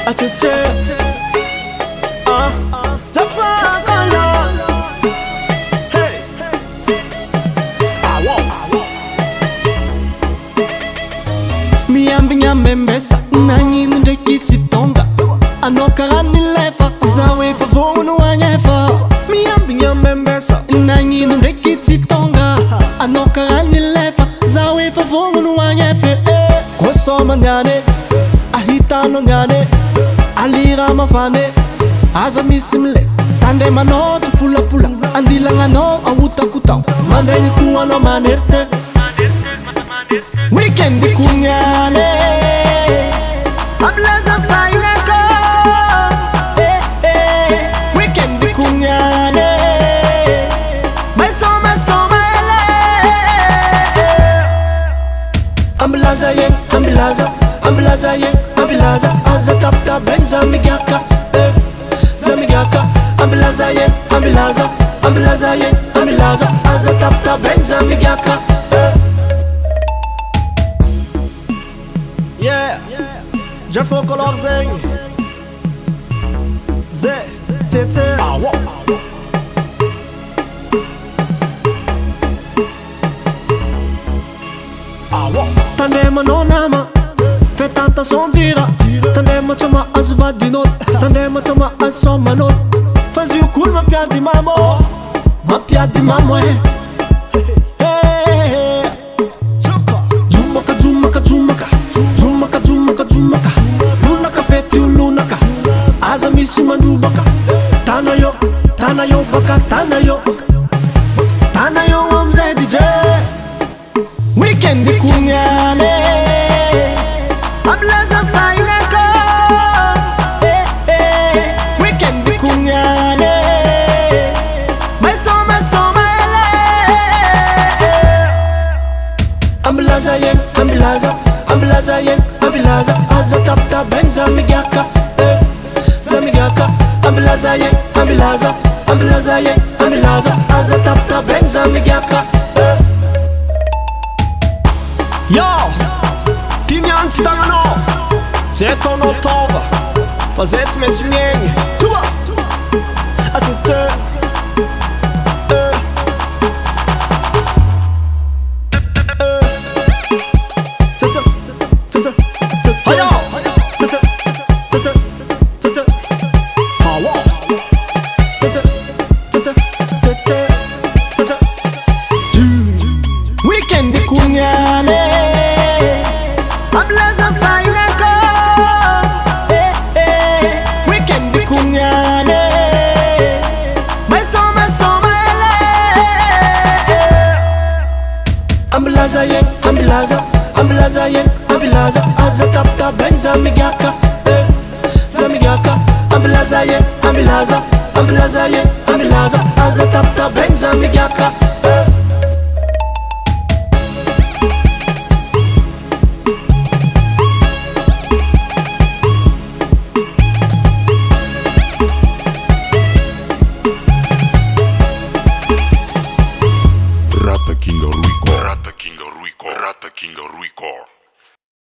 intitulé. Jeffro Kolor. Hey. Miambi mbesa nanyini ndekiti tonga anokarani lefa zawe favonu wanyefa. Miambi mbesa nanyini ndekiti tonga anokarani lefa zawe favonu wanyefa. Kosoma ngane ahitano ngane alira mafane aza misimle tande mano tufula pula andila ngano awuta kutau mandeni kuano manerte weekend kunyane ablaza faina ko weekend kunyane maso mele amblaza yen amblaza aza kapta benza migaka zamigaka amblaza yen amblaza aza kapta benza migaka. Yeah, Jeffro Kolor zeng ze tete Tandema nonama fe tanta sondira tandema chama azvadinot tandema chama asomanot fazio kul ma piadi mamo Jumaka lunaka feti lunaka aza misi mandubaka tanayo baka tanayo amze DJ weekend kunyane ablaza faina ko weekend kunyane maso mele amblaza yen aza kapta benza migaka zamigaka amblaza yen aza kapta benza migaka. Yo, tini anstangano zeton otova fazets met zmieni tuba atete weekend kunyane ablaza faina ko weekend kunyane maso mele amblaza yen aza kapta benza migaka zamigaka amblaza yen aza kapta benza migaka.